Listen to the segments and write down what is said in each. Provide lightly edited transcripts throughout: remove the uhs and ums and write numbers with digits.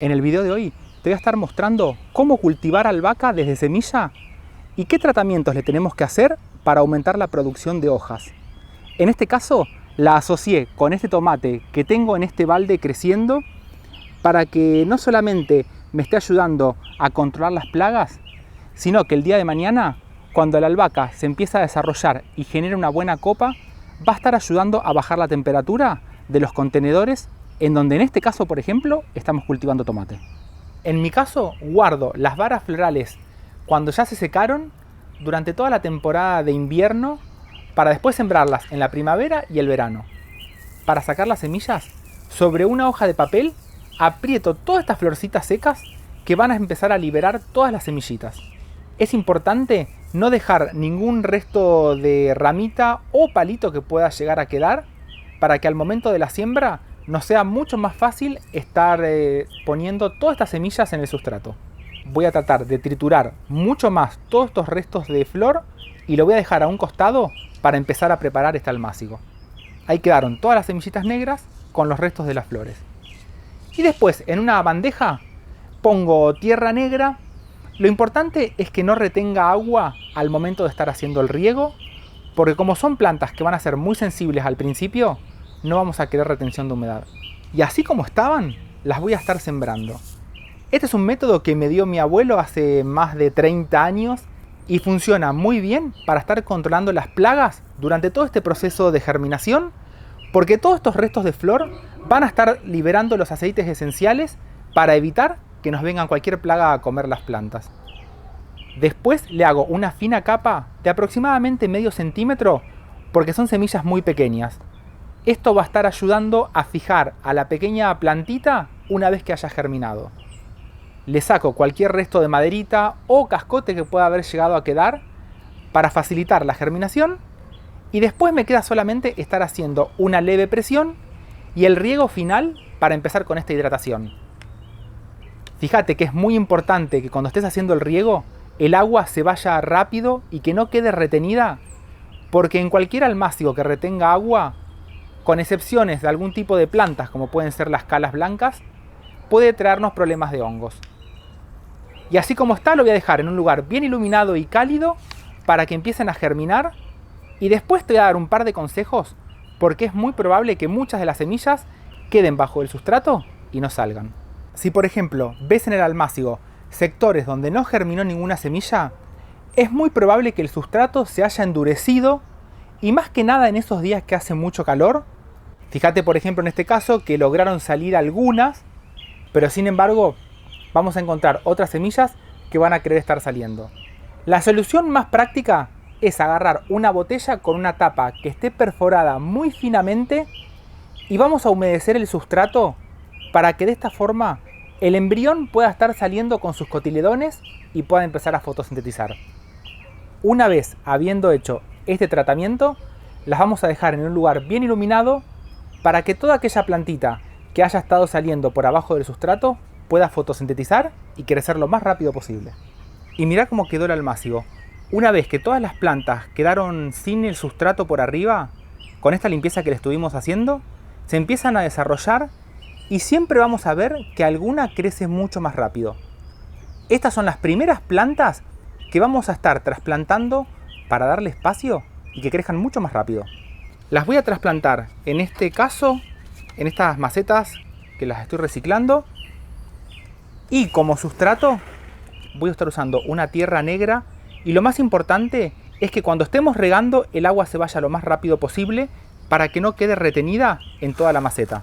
En el video de hoy te voy a estar mostrando cómo cultivar albahaca desde semilla y qué tratamientos le tenemos que hacer para aumentar la producción de hojas. En este caso la asocié con este tomate que tengo en este balde creciendo para que no solamente me esté ayudando a controlar las plagas, sino que el día de mañana, cuando la albahaca se empieza a desarrollar y genera una buena copa, va a estar ayudando a bajar la temperatura de los contenedores en donde en este caso, por ejemplo, estamos cultivando tomate. En mi caso, guardo las varas florales cuando ya se secaron durante toda la temporada de invierno para después sembrarlas en la primavera y el verano. Para sacar las semillas, sobre una hoja de papel aprieto todas estas florcitas secas que van a empezar a liberar todas las semillitas. Es importante no dejar ningún resto de ramita o palito que pueda llegar a quedar para que al momento de la siembra nos sea mucho más fácil estar poniendo todas estas semillas en el sustrato. Voy a tratar de triturar mucho más todos estos restos de flor y lo voy a dejar a un costado para empezar a preparar este almácigo. Ahí quedaron todas las semillitas negras con los restos de las flores. Y después en una bandeja pongo tierra negra. Lo importante es que no retenga agua al momento de estar haciendo el riego, porque como son plantas que van a ser muy sensibles al principio, no vamos a querer retención de humedad. Y así como estaban, las voy a estar sembrando. Este es un método que me dio mi abuelo hace más de 30 años y funciona muy bien para estar controlando las plagas durante todo este proceso de germinación, porque todos estos restos de flor van a estar liberando los aceites esenciales para evitar que nos vengan cualquier plaga a comer las plantas. Después le hago una fina capa de aproximadamente medio centímetro porque son semillas muy pequeñas. Esto va a estar ayudando a fijar a la pequeña plantita una vez que haya germinado. Le saco cualquier resto de maderita o cascote que pueda haber llegado a quedar para facilitar la germinación y después me queda solamente estar haciendo una leve presión y el riego final para empezar con esta hidratación. Fíjate que es muy importante que cuando estés haciendo el riego el agua se vaya rápido y que no quede retenida, porque en cualquier almácigo que retenga agua, con excepciones de algún tipo de plantas como pueden ser las calas blancas, puede traernos problemas de hongos. Y así como está lo voy a dejar en un lugar bien iluminado y cálido para que empiecen a germinar y después te voy a dar un par de consejos porque es muy probable que muchas de las semillas queden bajo el sustrato y no salgan. Si por ejemplo ves en el almácigo sectores donde no germinó ninguna semilla, es muy probable que el sustrato se haya endurecido y más que nada en esos días que hace mucho calor. Fíjate por ejemplo en este caso que lograron salir algunas, pero sin embargo vamos a encontrar otras semillas que van a querer estar saliendo. La solución más práctica es agarrar una botella con una tapa que esté perforada muy finamente y vamos a humedecer el sustrato para que de esta forma el embrión pueda estar saliendo con sus cotiledones y pueda empezar a fotosintetizar. Una vez habiendo hecho este tratamiento, las vamos a dejar en un lugar bien iluminado para que toda aquella plantita que haya estado saliendo por abajo del sustrato pueda fotosintetizar y crecer lo más rápido posible. Y mirá cómo quedó el almácigo. Una vez que todas las plantas quedaron sin el sustrato por arriba, con esta limpieza que le estuvimos haciendo, se empiezan a desarrollar y siempre vamos a ver que alguna crece mucho más rápido. Estas son las primeras plantas que vamos a estar trasplantando para darle espacio y que crezcan mucho más rápido. Las voy a trasplantar, en este caso, en estas macetas que las estoy reciclando. Y como sustrato voy a estar usando una tierra negra. Y lo más importante es que cuando estemos regando el agua se vaya lo más rápido posible para que no quede retenida en toda la maceta.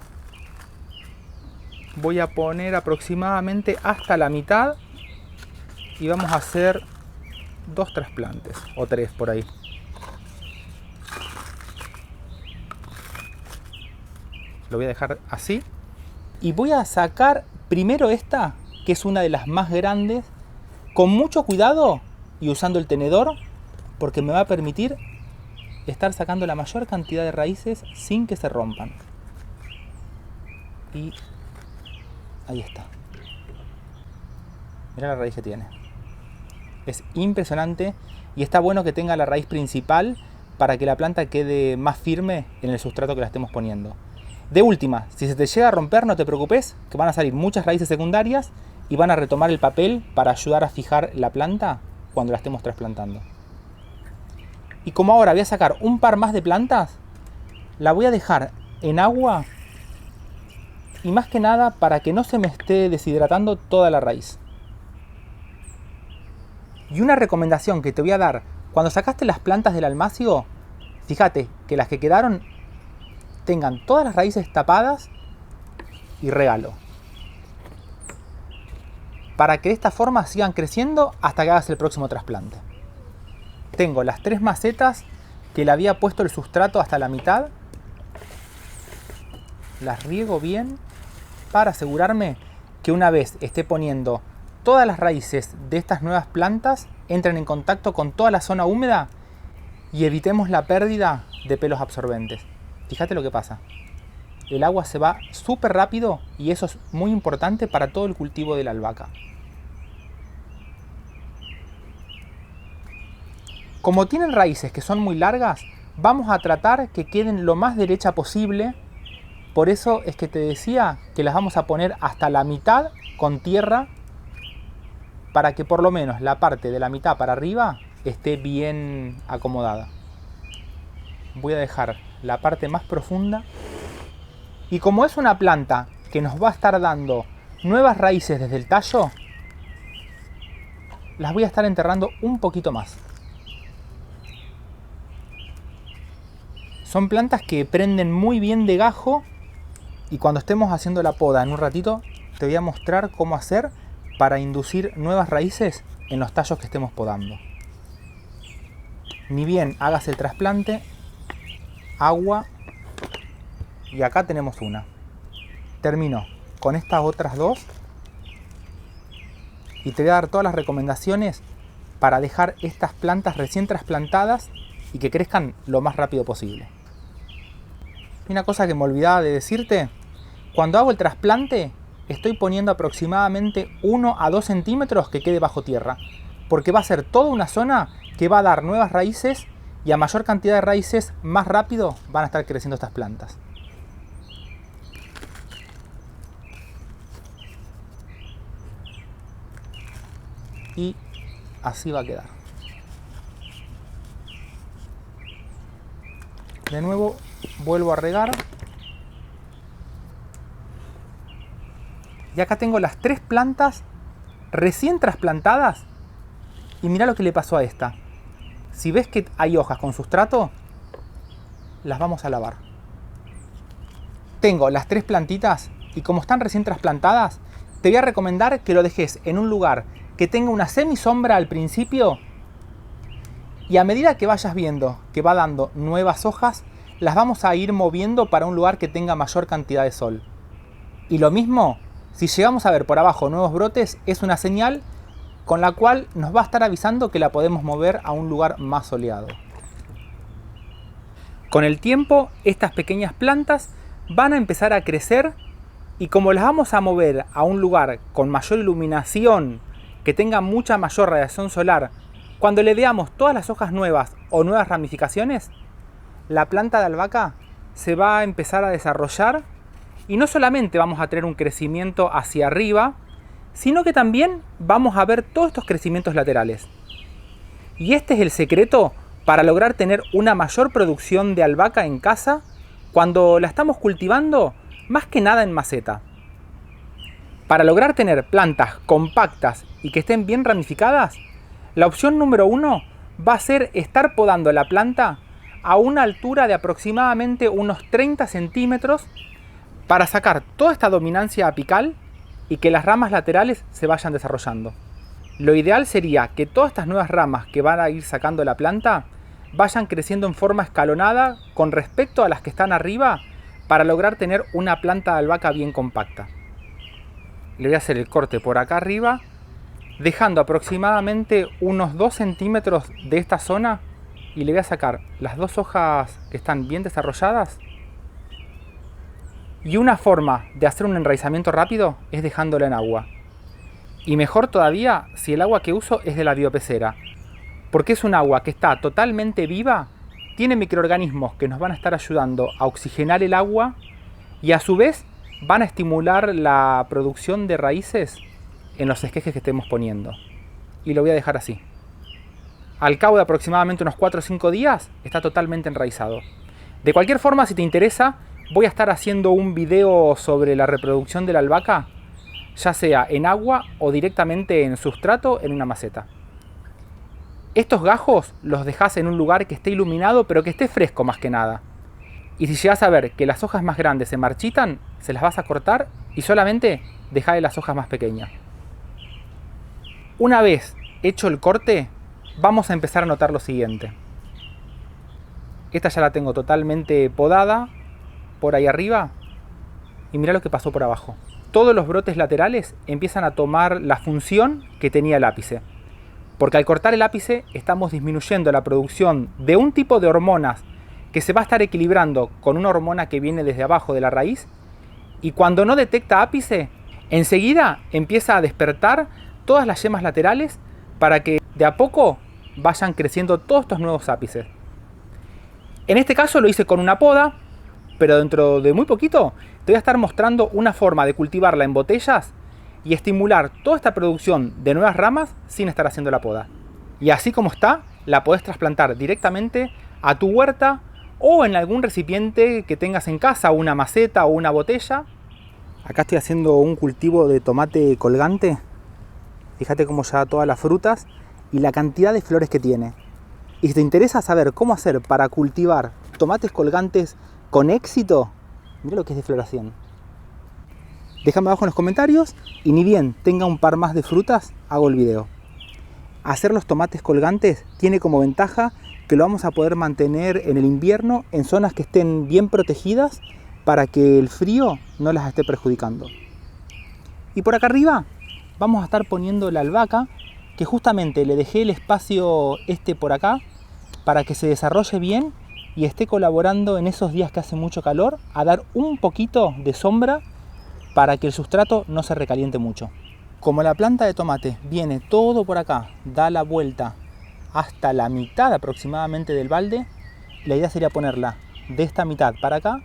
Voy a poner aproximadamente hasta la mitad y vamos a hacer 2 trasplantes o 3 por ahí. Lo voy a dejar así y voy a sacar primero esta, que es una de las más grandes, con mucho cuidado y usando el tenedor, porque me va a permitir estar sacando la mayor cantidad de raíces sin que se rompan. Y ahí está. Mirá la raíz que tiene. Es impresionante y está bueno que tenga la raíz principal para que la planta quede más firme en el sustrato que la estemos poniendo. De última, si se te llega a romper, no te preocupes, que van a salir muchas raíces secundarias y van a retomar el papel para ayudar a fijar la planta cuando la estemos trasplantando. Y como ahora voy a sacar un par más de plantas, la voy a dejar en agua y más que nada para que no se me esté deshidratando toda la raíz. Y una recomendación que te voy a dar, cuando sacaste las plantas del almácigo, fíjate que las que quedaron tengan todas las raíces tapadas y regalo. Para que de esta forma sigan creciendo hasta que hagas el próximo trasplante. Tengo las 3 macetas que le había puesto el sustrato hasta la mitad. Las riego bien para asegurarme que una vez esté poniendo todas las raíces de estas nuevas plantas entren en contacto con toda la zona húmeda y evitemos la pérdida de pelos absorbentes. Fíjate lo que pasa. El agua se va súper rápido y eso es muy importante para todo el cultivo de la albahaca. Como tienen raíces que son muy largas, vamos a tratar que queden lo más derecha posible. Por eso es que te decía que las vamos a poner hasta la mitad con tierra para que por lo menos la parte de la mitad para arriba esté bien acomodada. Voy a dejar la parte más profunda y como es una planta que nos va a estar dando nuevas raíces desde el tallo, las voy a estar enterrando un poquito más. Son plantas que prenden muy bien de gajo y cuando estemos haciendo la poda en un ratito te voy a mostrar cómo hacer para inducir nuevas raíces en los tallos que estemos podando. Ni bien hagas el trasplante, agua y acá tenemos una. Termino con estas otras dos y te voy a dar todas las recomendaciones para dejar estas plantas recién trasplantadas y que crezcan lo más rápido posible. Y una cosa que me olvidaba de decirte, cuando hago el trasplante estoy poniendo aproximadamente 1 a 2 centímetros que quede bajo tierra, porque va a ser toda una zona que va a dar nuevas raíces y a mayor cantidad de raíces más rápido van a estar creciendo estas plantas. Y así va a quedar. De nuevo vuelvo a regar. Y acá tengo las 3 plantas recién trasplantadas. Y mira lo que le pasó a esta. Si ves que hay hojas con sustrato, las vamos a lavar. Tengo las 3 plantitas y como están recién trasplantadas, te voy a recomendar que lo dejes en un lugar que tenga una semisombra al principio y a medida que vayas viendo que va dando nuevas hojas, las vamos a ir moviendo para un lugar que tenga mayor cantidad de sol. Y lo mismo, si llegamos a ver por abajo nuevos brotes, es una señal con la cual nos va a estar avisando que la podemos mover a un lugar más soleado. Con el tiempo, estas pequeñas plantas van a empezar a crecer y como las vamos a mover a un lugar con mayor iluminación, que tenga mucha mayor radiación solar, cuando le veamos todas las hojas nuevas o nuevas ramificaciones, la planta de albahaca se va a empezar a desarrollar y no solamente vamos a tener un crecimiento hacia arriba, sino que también vamos a ver todos estos crecimientos laterales. Y este es el secreto para lograr tener una mayor producción de albahaca en casa cuando la estamos cultivando más que nada en maceta. Para lograr tener plantas compactas y que estén bien ramificadas, la opción número 1 va a ser estar podando la planta a una altura de aproximadamente unos 30 centímetros para sacar toda esta dominancia apical y que las ramas laterales se vayan desarrollando. Lo ideal sería que todas estas nuevas ramas que van a ir sacando la planta vayan creciendo en forma escalonada con respecto a las que están arriba para lograr tener una planta de albahaca bien compacta. Le voy a hacer el corte por acá arriba, dejando aproximadamente unos 2 centímetros de esta zona y le voy a sacar las 2 hojas que están bien desarrolladas. Y una forma de hacer un enraizamiento rápido es dejándola en agua. Y mejor todavía si el agua que uso es de la biopecera, porque es un agua que está totalmente viva, tiene microorganismos que nos van a estar ayudando a oxigenar el agua y a su vez van a estimular la producción de raíces en los esquejes que estemos poniendo. Y lo voy a dejar así. Al cabo de aproximadamente unos 4 o 5 días está totalmente enraizado. De cualquier forma, si te interesa, voy a estar haciendo un video sobre la reproducción de la albahaca, ya sea en agua o directamente en sustrato en una maceta. Estos gajos los dejas en un lugar que esté iluminado, pero que esté fresco más que nada. Y si llegas a ver que las hojas más grandes se marchitan, se las vas a cortar y solamente dejale las hojas más pequeñas. Una vez hecho el corte, vamos a empezar a notar lo siguiente. Esta ya la tengo totalmente podada por ahí arriba y mira lo que pasó por abajo. Todos los brotes laterales empiezan a tomar la función que tenía el ápice. Porque al cortar el ápice estamos disminuyendo la producción de un tipo de hormonas que se va a estar equilibrando con una hormona que viene desde abajo de la raíz, y cuando no detecta ápice, enseguida empieza a despertar todas las yemas laterales para que de a poco vayan creciendo todos estos nuevos ápices. En este caso lo hice con una poda, pero dentro de muy poquito te voy a estar mostrando una forma de cultivarla en botellas y estimular toda esta producción de nuevas ramas sin estar haciendo la poda. Y así como está, la podés trasplantar directamente a tu huerta o en algún recipiente que tengas en casa, una maceta o una botella. Acá estoy haciendo un cultivo de tomate colgante. Fíjate cómo ya da todas las frutas y la cantidad de flores que tiene. Y si te interesa saber cómo hacer para cultivar tomates colgantes con éxito, mira lo que es de floración. Déjame abajo en los comentarios y ni bien tenga un par más de frutas, hago el video. Hacer los tomates colgantes tiene como ventaja que lo vamos a poder mantener en el invierno en zonas que estén bien protegidas para que el frío no las esté perjudicando. Y por acá arriba vamos a estar poniendo la albahaca, que justamente le dejé el espacio por acá para que se desarrolle bien y esté colaborando en esos días que hace mucho calor a dar un poquito de sombra para que el sustrato no se recaliente mucho. Como la planta de tomate viene todo por acá, da la vuelta hasta la mitad aproximadamente del balde, la idea sería ponerla de esta mitad para acá,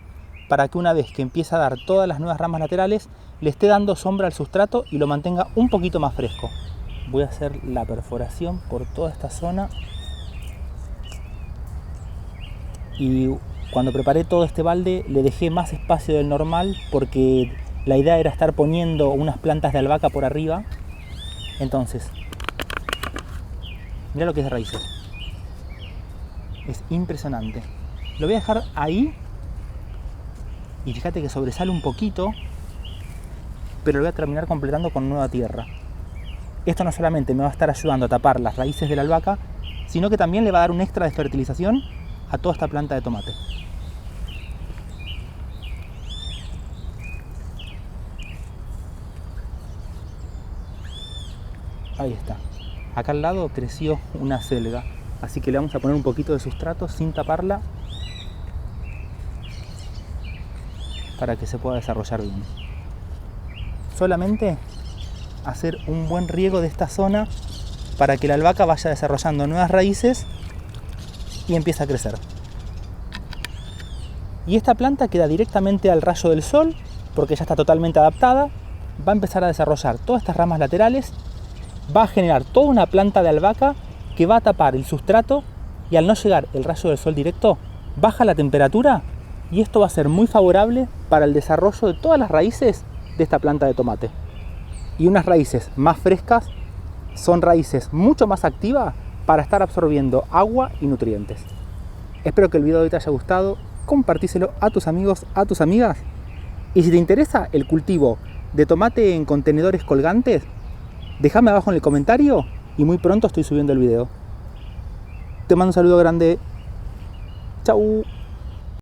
para que una vez que empiece a dar todas las nuevas ramas laterales, le esté dando sombra al sustrato y lo mantenga un poquito más fresco. Voy a hacer la perforación por toda esta zona. Y cuando preparé todo este balde le dejé más espacio del normal porque la idea era estar poniendo unas plantas de albahaca por arriba. Entonces, mira lo que es de raíces. Es impresionante. Lo voy a dejar ahí. Y fíjate que sobresale un poquito, pero lo voy a terminar completando con nueva tierra. Esto no solamente me va a estar ayudando a tapar las raíces de la albahaca, sino que también le va a dar un extra de fertilización a toda esta planta de tomate. Ahí está. Acá al lado creció una selga, así que le vamos a poner un poquito de sustrato sin taparla para que se pueda desarrollar bien. Solamente hacer un buen riego de esta zona para que la albahaca vaya desarrollando nuevas raíces y empiece a crecer. Y esta planta queda directamente al rayo del sol porque ya está totalmente adaptada. Va a empezar a desarrollar todas estas ramas laterales, va a generar toda una planta de albahaca que va a tapar el sustrato, y al no llegar el rayo del sol directo baja la temperatura, y esto va a ser muy favorable para el desarrollo de todas las raíces de esta planta de tomate. Y unas raíces más frescas son raíces mucho más activas para estar absorbiendo agua y nutrientes. Espero que el video de hoy te haya gustado, compartíselo a tus amigos, a tus amigas, y si te interesa el cultivo de tomate en contenedores colgantes, déjame abajo en el comentario y muy pronto estoy subiendo el video. Te mando un saludo grande. Chau.